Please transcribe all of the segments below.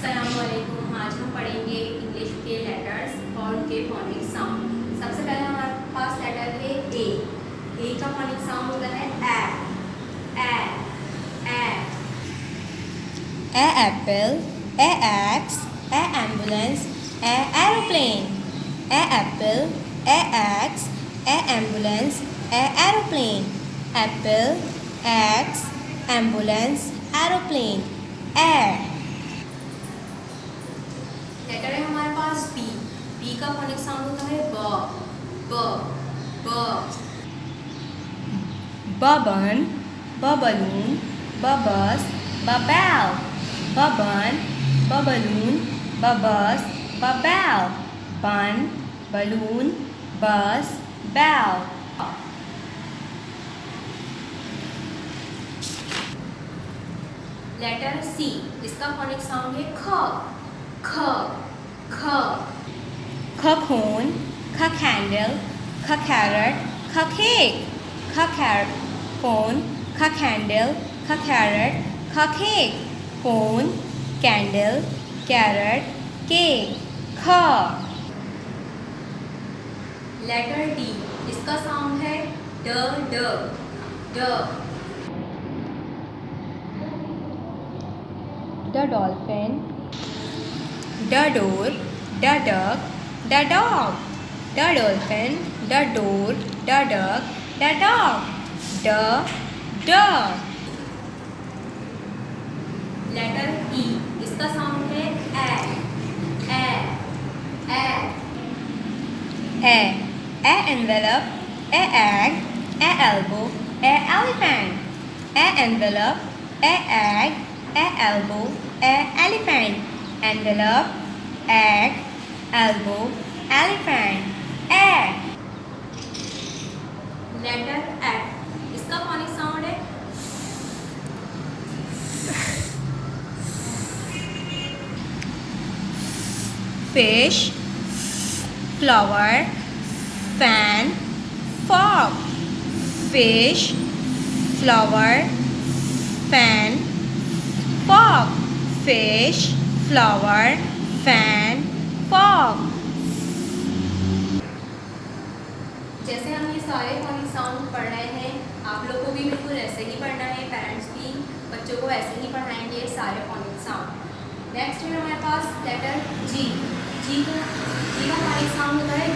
अस्सलामुअलैकुम। आज हम पढ़ेंगे इंग्लिश के लेटर्स और उनके फोनिक साउंड। सबसे पहले हमारे पास लेटर है ए। ए का फोनिक साउंड होता है a apple, a axe, a ambulance, a aeroplane. A apple, a axe, a ambulance, a aeroplane. Apple, axe, ambulance, aeroplane. A letter है हमारे पास बी। बी का फोनिक साउंड होता है ब। बबन, बबलून, बबस, बबैल। बबन, बबलून, बबस, बबैल। बन, बलून, बस, बैल। लेटर सी। इसका फोनिक साउंड है ख। Cocoon, candle, carrot, cake. Cone, candle, carrot, cake. Cone, candle, carrot, cake. Letter D. इसका साउंड है ड। The dolphin, the door, the duck, the dog. The dolphin, the door, the duck, the dog. The dog. Letter E. इसका sound है e envelope, e egg, e elbow, e elephant. E envelope, e egg, e elbow, e elephant. Envelope, egg, elbow, elephant. Egg. Letter F. इसका phonic sound है fish, flower, fan, fog. Fish, flower, fan, fog. Fish, flower, fan, fog. जैसे हम ये सारे phonic sound पढ़ रहे हैं, आप लोग को भी बिल्कुल ऐसे ही पढ़ना है। पेरेंट्स भी बच्चों को ऐसे ही पढ़ाएंगे सारे फोनिक साउंड। नेक्स्ट है हमारे पास लेटर जी। जी का फोनिक साउंड होता है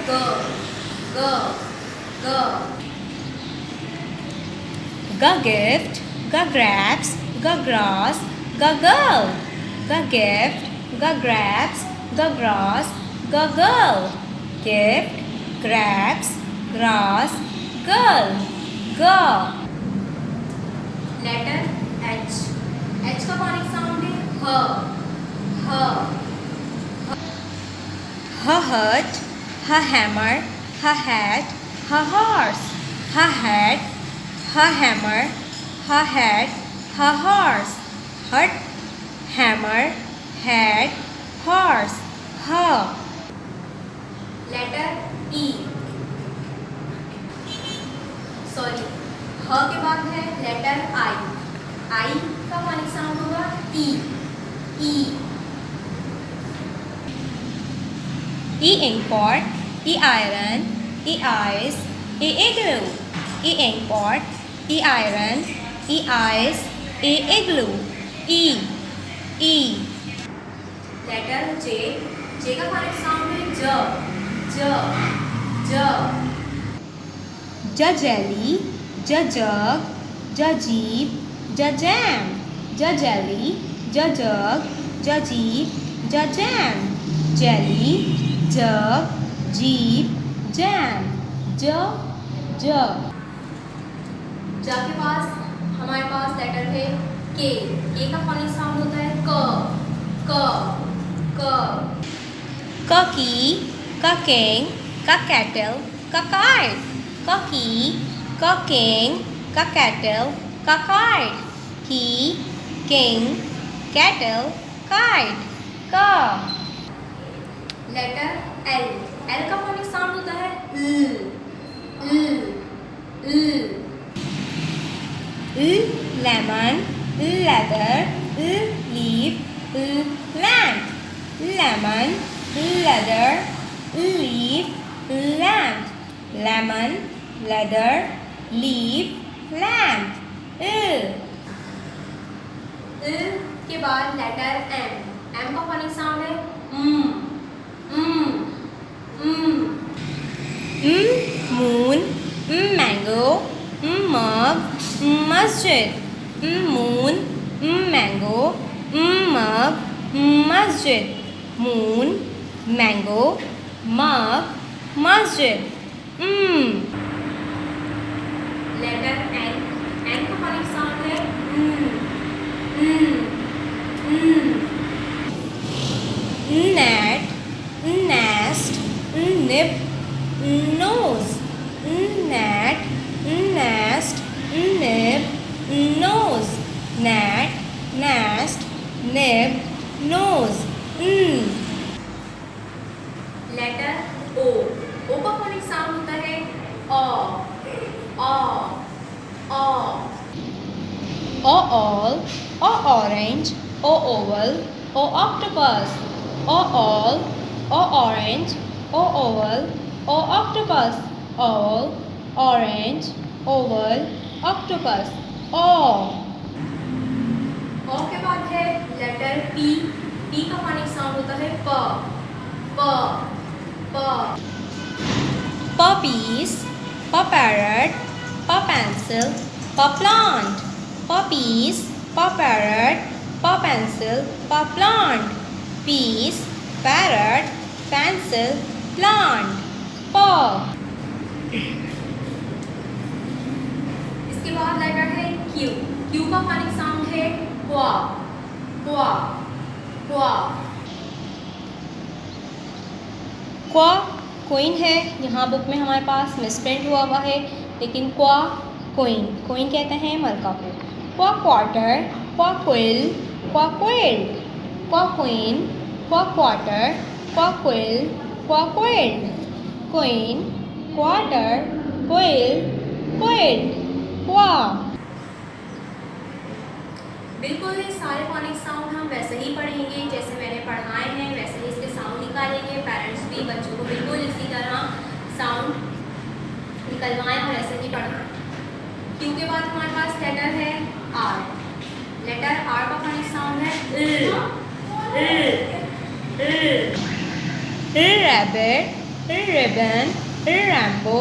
ग गिफ्ट, ग ग्रैप्स, ग ग्रास, ग गर्ल। ग गिफ्ट, ग ग्रैप्स, ग ग्रास, ग girl. Gift, grapes, grass, girl. ग। Letter H. एच का फोनिक साउंड है her hut, her hammer, her hat, her horse. Her hat, her hammer, her hat, her horse. Hut, hammer, hat, horse. Her. Letter E. Sorry. ह के बाद है letter आई। आई का phonic sound होगा ई। E inkpot, E iron, E ice, E igloo. E inkpot, E iron, E ice, E igloo. E. Letter J। J का phonic sound है ज। jelly, jug, jeep, jam. Jelly, jug, jeep, jam. Jelly, jug, jeep, jam. ज के पास हमारे पास letter है के। के का फोनिक साउंड होता है क किंग, का कैटल, का काइट। किंग, का कैटल, का काइट। King, kettle, kite. क। Letter L. एल का फोनिक साउंड होता है lemon, leather, leaf, lamp. lemon, leather, leaf, lamp. Lemon, leather, leaf, lamp. के बाद लेटर एम। एम का फोनिक साउंड है मून, मैंगो, मग, मस्जिद। मून, मैंगो, मग, मस्जिद। मून, मैंगो, मग, मस्जिद। Letter N. एन का फोनिक साउंड है net, nest, nip, nose. Net, nest, nip, nose. Net, nest, nip, nose. Letter O. O का phonic sound होता है ओ all, o orange, o oval, o octopus. All, o orange, o oval, o octopus. All, orange, oval, octopus. O के बाद है letter P. P का phonic sound होता है प puppies, parrot, pencil, plant. Puppies, parrot, pencil, plant. Peas, parrot, pencil, plant. इसके बाद letter है क्यू। क्यू का फोनिक साउंड है क्वा। क्वा कोइन है। यहाँ बुक में हमारे पास मिसप्रिंट हुआ है, लेकिन क्वा कोइन कहते हैं मलका को। क्वा क्वार्टर, क्वा क्विल, क्वा क्विल्ड। क्वा क्वीन, क्वा क्वार्टर, क्वा क्विल, क्वा quilt. Queen, quarter, quill, quilt. क्वा। बिल्कुल ये सारे फोनिक साउंड हम वैसे ही पढ़ेंगे जैसे मैंने पढ़ाए हैं, वैसे ही इसके साउंड निकालेंगे। पेरेंट्स भी बच्चों को बिल्कुल इसी तरह साउंड निकलवाएं और ऐसे ही पढ़ाएं। क्यू के बाद हमारे पास लेटर है आर। लेटर आर का फोनिक साउंड है rabbit, ribbon, Rambo,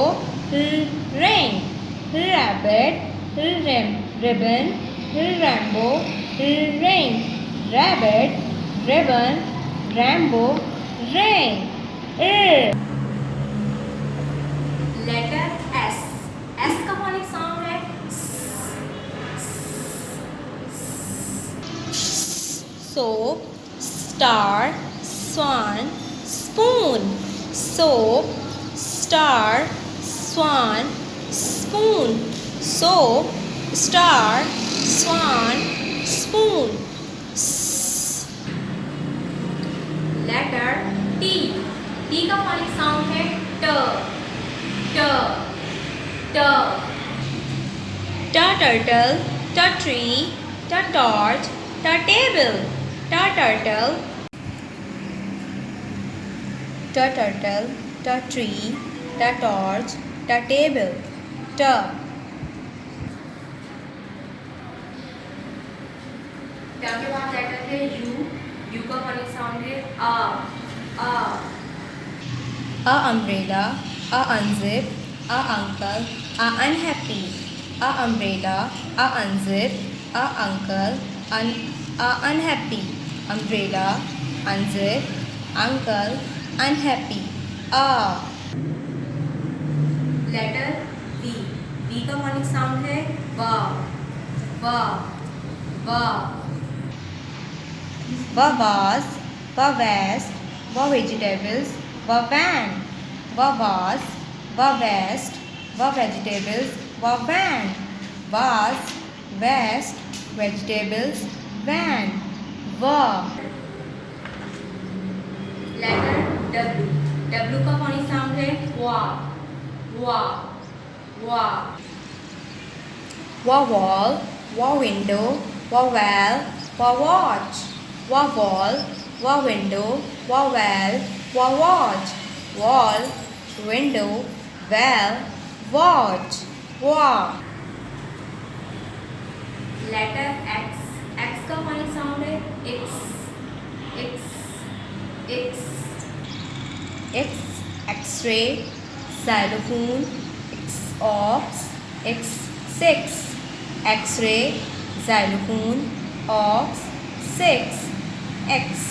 ring. Rabbit, ribbon, Rambo, ring. Rabbit, ribbon, Rambo, ring. Letter S. S का फोनिक साउंड है soap, star, swan, spoon. Soap, star, swan, spoon. Soap, star, swan, spoon. Letter T. T का phonic sound है ट turtle, tree, torch, table. Turtle, tree, torch, table. के बाद letter है you. You का phonic sound है a umbrella, a unzip, a uncle, a unhappy. A umbrella, a unzip, a uncle, a unhappy. Umbrella, unzip, uncle, unhappy. A letter V। V का phonic sound है वा। vase, vest, vegetables, van. Vase, vest, vegetables, van. Vase, vest, vegetables, van. Letter W। W का phonic sound है वा। wall, window, well, watch. Wall, wa window, vowel, wa watch, wall, window, well, watch, wa. Letter X, X का phonic sound है X, X, X, X, x-ray, xylophone, x ox, x six, x-ray, xylophone, ox, six, x.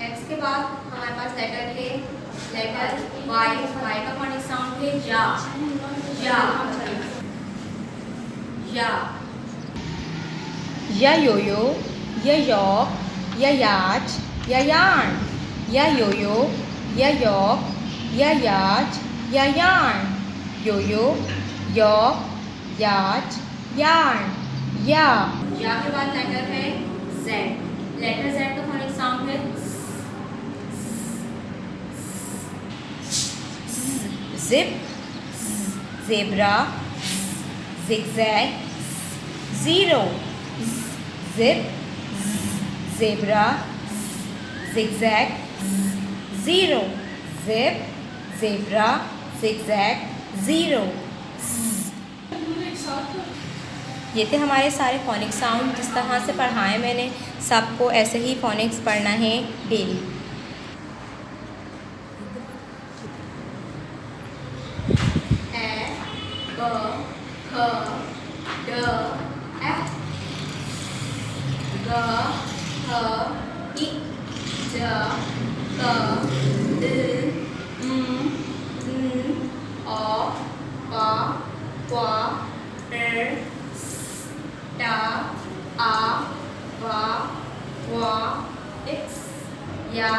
x के बाद हमारे पास letter है letter y, y का phonic sound है या, या, या यो-यो, या यॉक, या याच, या यार्न, या यो-यो, या यॉक, या याच, या यार्न, यो-यो, यॉक, याच, यार्न, या के बाद लेटर है z, लेटर z का फॉनिक साउंड है zip, zebra, zigzag, zero, zip, zebra, zigzag, zero, zip, zebra, zigzag, zero. ये थे हमारे सारे फोनिक साउंड। जिस तरह से पढ़ाए मैंने, सबको ऐसे ही फोनिक्स पढ़ना है डेली। या